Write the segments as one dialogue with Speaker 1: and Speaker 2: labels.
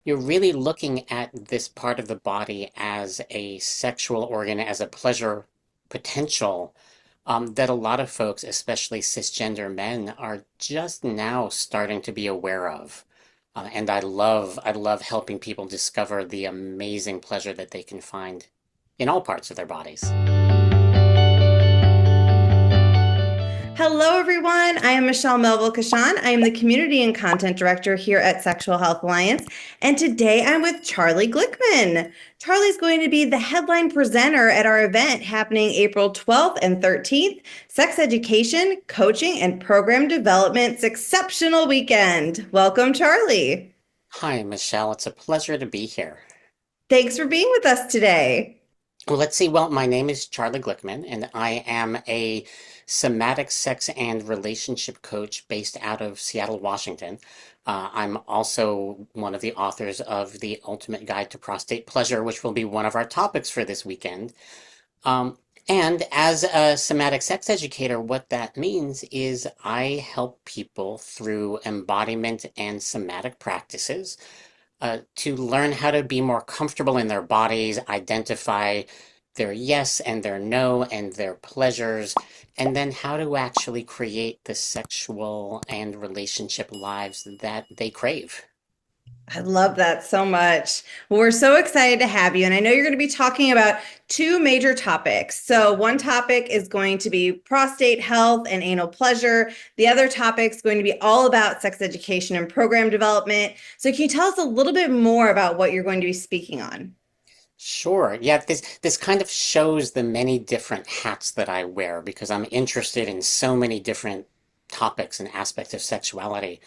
Speaker 1: you're really looking at this part of the body as a sexual organ, as a pleasure potential that a lot of folks, especially cisgender men, are just now starting to be aware of. And I love helping people discover the amazing pleasure that they can find in all parts of their bodies.
Speaker 2: Hello, everyone. I am Michelle Melville Kashan. I am the Community and Content Director here at Sexual Health Alliance. And today I'm with Charlie Glickman. Charlie's going to be the headline presenter at our event happening April 12th and 13th, Sex Education, Coaching, and Program Development's Exceptional Weekend. Welcome, Charlie.
Speaker 1: Hi, Michelle. It's a pleasure to be here.
Speaker 2: Thanks for being with us today.
Speaker 1: Well, let's see. Well, my name is Charlie Glickman, and I am a somatic sex and relationship coach based out of Seattle, Washington. I'm also one of the authors of The Ultimate Guide to Prostate Pleasure, which will be one of our topics for this weekend. Um, and as a somatic sex educator, what that means is I help people through embodiment and somatic practices to learn how to be more comfortable in their bodies, identify their yes and their no and their pleasures, and then how to actually create the sexual and relationship lives that they crave.
Speaker 2: I love that so much. Well, we're so excited to have you. And I know you're going to be talking about two major topics. So, one topic is going to be prostate health and anal pleasure. The other topic is going to be all about sex education and program development. So, can you tell us a little bit more about what you're going to be speaking on?
Speaker 1: Sure. Yeah, this kind of shows the many different hats that I wear because I'm interested in so many different topics and aspects of sexuality.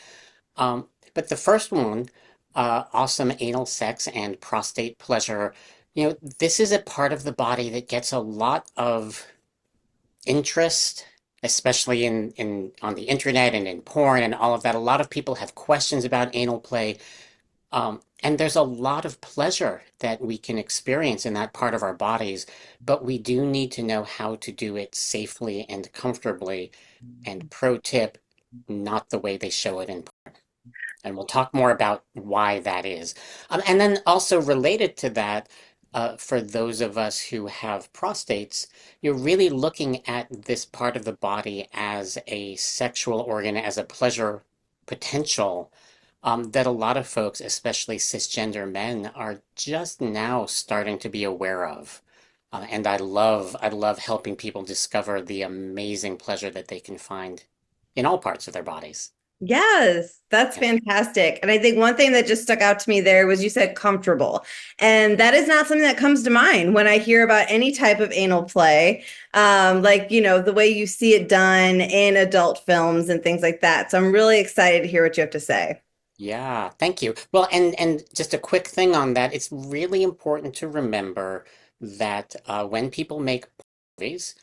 Speaker 1: But the first one, awesome anal sex and prostate pleasure, this is a part of the body that gets a lot of interest, especially in on the internet and in porn and all of that. A lot of people have questions about anal play. And there's a lot of pleasure that we can experience in that part of our bodies, but we do need to know how to do it safely and comfortably. And pro tip, not the way they show it in porn. And we'll talk more about why that is. And then also related to that, for those of us who have prostates, you're really looking at this part of the body as a sexual organ, as a pleasure potential that a lot of folks, especially cisgender men, are just now starting to be aware of. And I love helping people discover the amazing pleasure that they can find in all parts of their bodies.
Speaker 2: Yes, that's
Speaker 1: Yeah.
Speaker 2: fantastic. And I think one thing that just stuck out to me there was you said comfortable. And that is not something that comes to mind when I hear about any type of anal play, like, the way you see it done in adult films and things like that. So I'm really excited to hear what you have to say.
Speaker 1: Yeah, thank you. Well, and just a quick thing on that, it's really important to remember that when people make movies,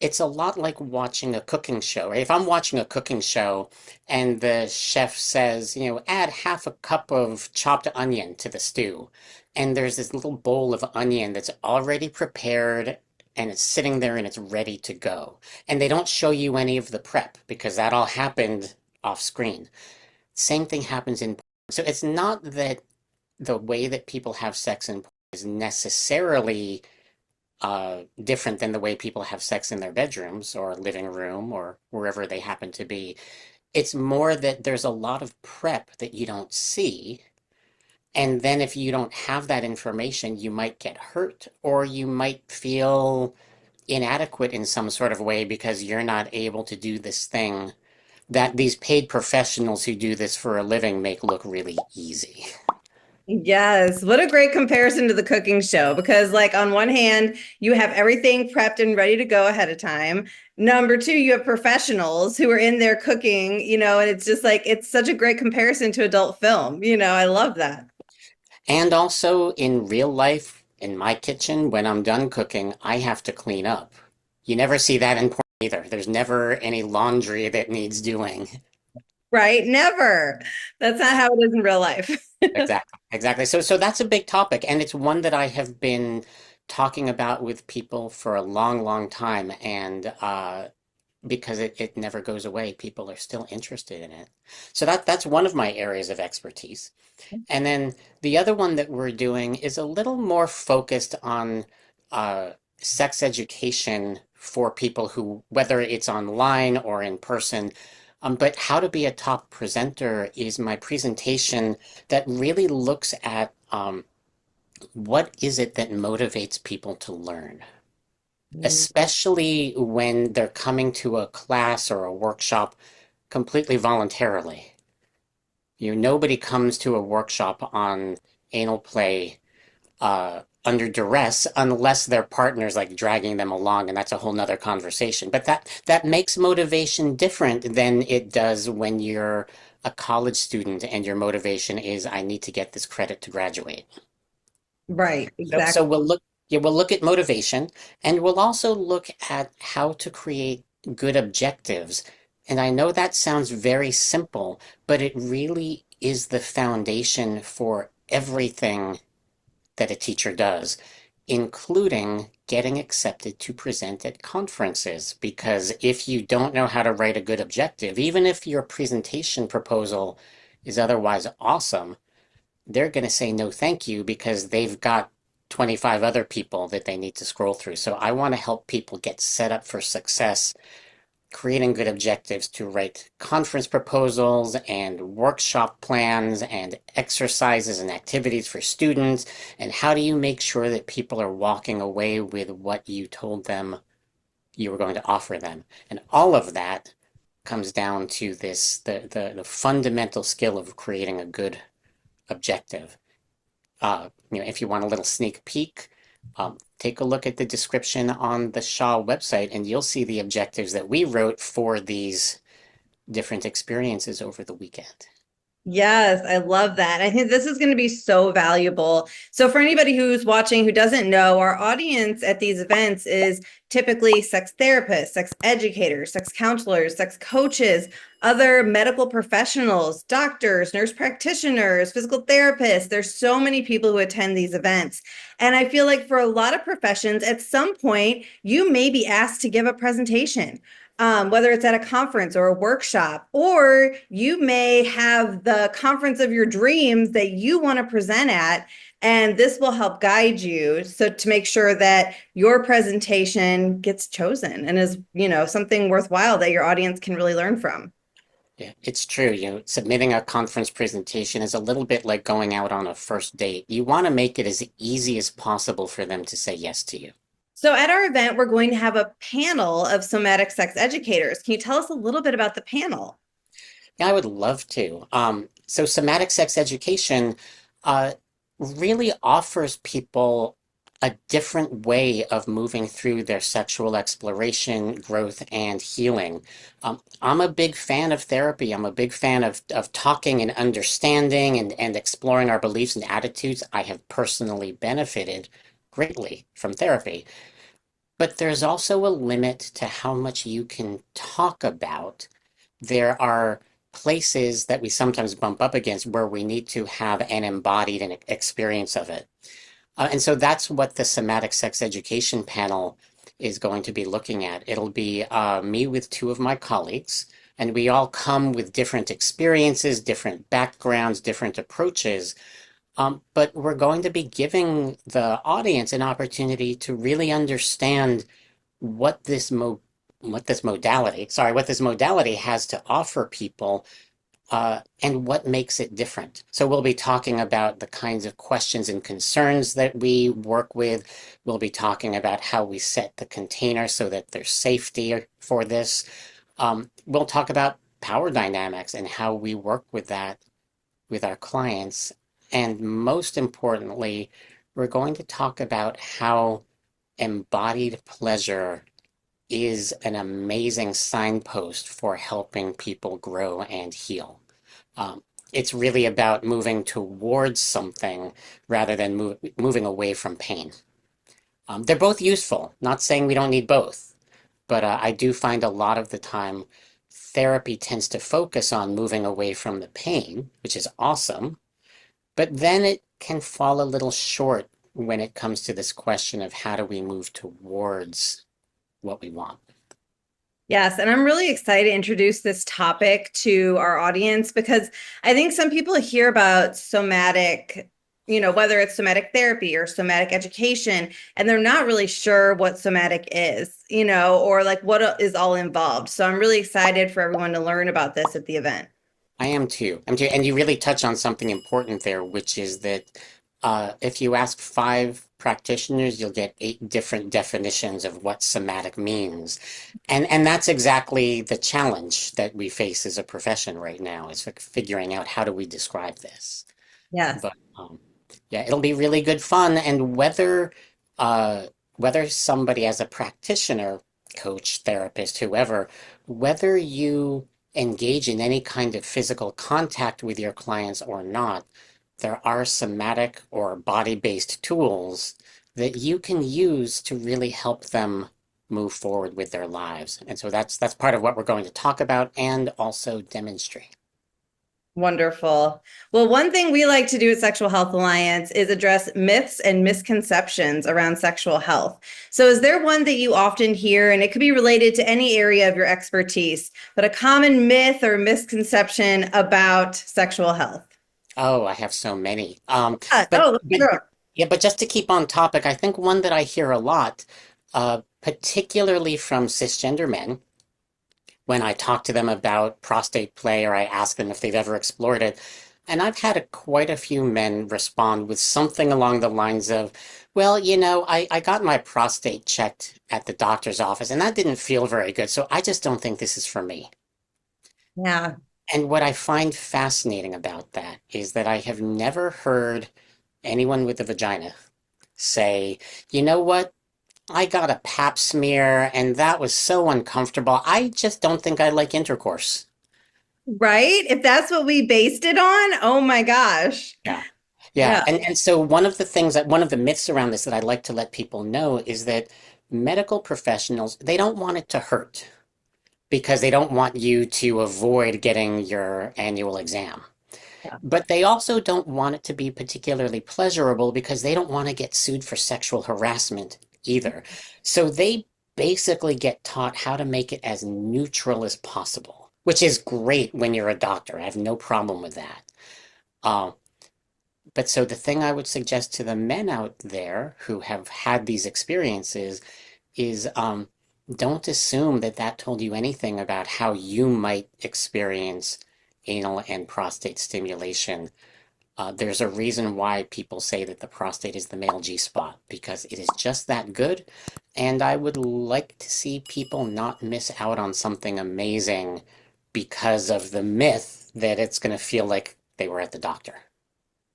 Speaker 1: it's a lot like watching a cooking show, right? If I'm watching a cooking show and the chef says, add half a cup of chopped onion to the stew, and there's this little bowl of onion that's already prepared and it's sitting there and it's ready to go. And they don't show you any of the prep because that all happened off screen. Same thing happens in porn. So it's not that the way that people have sex in porn is necessarily different than the way people have sex in their bedrooms or living room or wherever they happen to be. It's more that there's a lot of prep that you don't see. And then if you don't have that information, you might get hurt or you might feel inadequate in some sort of way because you're not able to do this thing that these paid professionals who do this for a living make look really easy.
Speaker 2: Yes, what a great comparison to the cooking show because, like, on one hand, you have everything prepped and ready to go ahead of time. Number two, you have professionals who are in there cooking, and it's just like it's such a great comparison to adult film. I love that.
Speaker 1: And also in real life, in my kitchen, when I'm done cooking, I have to clean up. You never see that in porn either. There's never any laundry that needs doing.
Speaker 2: Right? Never. That's not how it is in real life.
Speaker 1: Exactly. Exactly. So that's a big topic, and it's one that I have been talking about with people for a long, long time. And because it never goes away. People are still interested in it. So that's one of my areas of expertise. And then the other one that we're doing is a little more focused on uh, sex education for people who, whether it's online or in person. But how to be a top presenter is my presentation that really looks at what is it that motivates people to learn, especially when they're coming to a class or a workshop completely voluntarily. Nobody comes to a workshop on anal play under duress unless their partner's like dragging them along, and that's a whole nother conversation. But that makes motivation different than it does when you're a college student and your motivation is I need to get this credit to graduate.
Speaker 2: Right,
Speaker 1: So
Speaker 2: exactly.
Speaker 1: we'll look at motivation, and we'll also look at how to create good objectives. And I know that sounds very simple, but it really is the foundation for everything that a teacher does, including getting accepted to present at conferences. Because if you don't know how to write a good objective, even if your presentation proposal is otherwise awesome, they're going to say no thank you because they've got 25 other people that they need to scroll through. So I want to help people get set up for success, creating good objectives to write conference proposals and workshop plans and exercises and activities for students. And how do you make sure that people are walking away with what you told them you were going to offer them? And all of that comes down to the fundamental skill of creating a good objective. If you want a little sneak peek, take a look at the description on the Shaw website, and you'll see the objectives that we wrote for these different experiences over the weekend.
Speaker 2: Yes, I love that. I think this is going to be so valuable. So, for anybody who's watching who doesn't know, our audience at these events is typically sex therapists, sex educators, sex counselors, sex coaches, other medical professionals, doctors, nurse practitioners, physical therapists. There's so many people who attend these events. And I feel like for a lot of professions, at some point, you may be asked to give a presentation, whether it's at a conference or a workshop, or you may have the conference of your dreams that you want to present at. And this will help guide you so to make sure that your presentation gets chosen and is, something worthwhile that your audience can really learn from.
Speaker 1: Yeah, it's true. Submitting a conference presentation is a little bit like going out on a first date. You want to make it as easy as possible for them to say yes to you.
Speaker 2: So at our event, we're going to have a panel of somatic sex educators. Can you tell us a little bit about the panel?
Speaker 1: Yeah, I would love to. So somatic sex education uh, really offers people a different way of moving through their sexual exploration, growth, and healing. I'm a big fan of therapy. I'm a big fan of talking and understanding and exploring our beliefs and attitudes. I have personally benefited greatly from therapy. But there's also a limit to how much you can talk about. There are places that we sometimes bump up against where we need to have an embodied experience of it. And so that's what the somatic sex education panel is going to be looking at. It'll be me with two of my colleagues, and we all come with different experiences, different backgrounds, different approaches. But we're going to be giving the audience an opportunity to really understand what what this modality has to offer people, and what makes it different. So we'll be talking about the kinds of questions and concerns that we work with. We'll be talking about how we set the container so that there's safety for this. We'll talk about power dynamics and how we work with that with our clients. And most importantly, we're going to talk about how embodied pleasure is an amazing signpost for helping people grow and heal. Um, it's really about moving towards something rather than moving away from pain. They're both useful, not saying we don't need both, but I do find a lot of the time therapy tends to focus on moving away from the pain, which is awesome, but then it can fall a little short when it comes to this question of how do we move towards what we want.
Speaker 2: Yes, and I'm really excited to introduce this topic to our audience because I think some people hear about somatic, whether it's somatic therapy or somatic education, and they're not really sure what somatic is, or like what is all involved. So I'm really excited for everyone to learn about this at the event.
Speaker 1: I am too. I'm too. And you really touch on something important there, which is that if you ask five practitioners, you'll get eight different definitions of what somatic means. And that's exactly the challenge that we face as a profession right now, is figuring out how do we describe this.
Speaker 2: Yes.
Speaker 1: But yeah, it'll be really good fun. And uh, whether somebody as a practitioner, coach, therapist, whoever, whether you engage in any kind of physical contact with your clients or not, there are somatic or body-based tools that you can use to really help them move forward with their lives. And so that's part of what we're going to talk about and also demonstrate.
Speaker 2: Wonderful. Well, one thing we like to do at Sexual Health Alliance is address myths and misconceptions around sexual health. So, is there one that you often hear, and it could be related to any area of your expertise, but a common myth or misconception about sexual health?
Speaker 1: Oh, I have so many. But
Speaker 2: Oh, let's
Speaker 1: but
Speaker 2: go.
Speaker 1: yeah, but just to keep on topic, I think one that I hear a lot, particularly from cisgender men, when I talk to them about prostate play or I ask them if they've ever explored it, and I've had quite a few men respond with something along the lines of, well, I got my prostate checked at the doctor's office and that didn't feel very good, so I just don't think this is for me.
Speaker 2: Yeah.
Speaker 1: And what I find fascinating about that is that I have never heard anyone with a vagina say, you know what? I got a pap smear and that was so uncomfortable. I just don't think I like intercourse.
Speaker 2: Right? If that's what we based it on, oh my gosh.
Speaker 1: Yeah. Yeah.
Speaker 2: Yeah.
Speaker 1: And so one of the myths around this that I like to let people know is that medical professionals, they don't want it to hurt because they don't want you to avoid getting your annual exam.
Speaker 2: Yeah.
Speaker 1: But they also don't want it to be particularly pleasurable because they don't want to get sued for sexual harassment either. So they basically get taught how to make it as neutral as possible, which is great when you're a doctor. I have no problem with that. Uh, but so the thing I would suggest to the men out there who have had these experiences is don't assume that that told you anything about how you might experience anal and prostate stimulation. There's a reason why people say that the prostate is the male G spot because it is just that good. And I would like to see people not miss out on something amazing because of the myth that it's going to feel like they were at the doctor.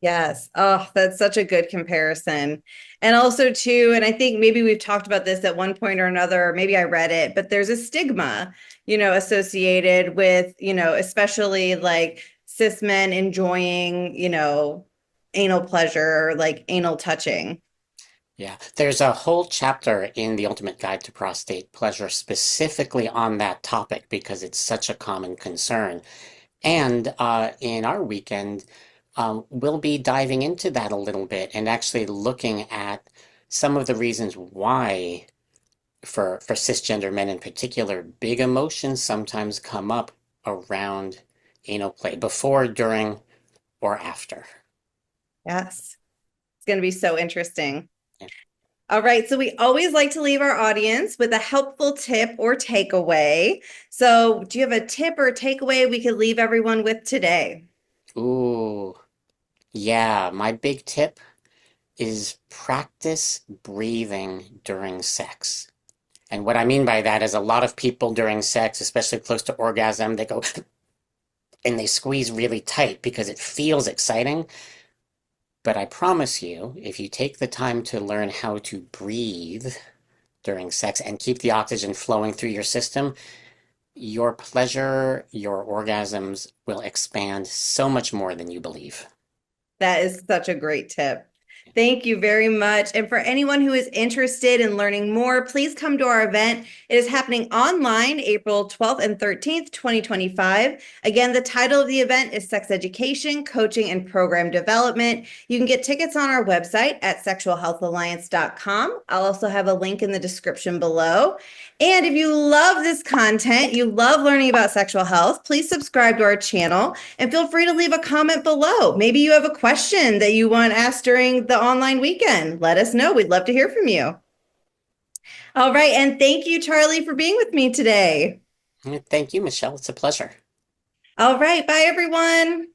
Speaker 2: Yes. Oh, that's such a good comparison. And also, too, and I think maybe we've talked about this at one point or another, or maybe I read it, but there's a stigma, associated with, especially like cis men enjoying, anal pleasure or like anal touching.
Speaker 1: Yeah, there's a whole chapter in The Ultimate Guide to Prostate Pleasure specifically on that topic because it's such a common concern. And in our weekend, we'll be diving into that a little bit and actually looking at some of the reasons why, for cisgender men in particular, big emotions sometimes come up around anal play before, during, or after.
Speaker 2: Yes. It's going to be so interesting. All right, so we always like to leave our audience with a helpful tip or takeaway. So, do you have a tip or takeaway we could leave everyone with today?
Speaker 1: Ooh, yeah, my big tip is practice breathing during sex. And what I mean by that is a lot of people during sex, especially close to orgasm, they go and they squeeze really tight because it feels exciting. But I promise you, if you take the time to learn how to breathe during sex and keep the oxygen flowing through your system, your pleasure, your orgasms will expand so much more than you believe.
Speaker 2: That is such a great tip. Thank you very much. And for anyone who is interested in learning more, please come to our event. It is happening online April 12th and 13th, 2025. Again, the title of the event is Sex Education, Coaching, and Program Development. You can get tickets on our website at sexualhealthalliance.com. I'll also have a link in the description below. And if you love this content, you love learning about sexual health, please subscribe to our channel and feel free to leave a comment below. Maybe you have a question that you want asked during the online weekend. Let us know. We'd love to hear from you. All right. And thank you, Charlie, for being with me today.
Speaker 1: Thank you, Michelle. It's a pleasure.
Speaker 2: All right. Bye, everyone.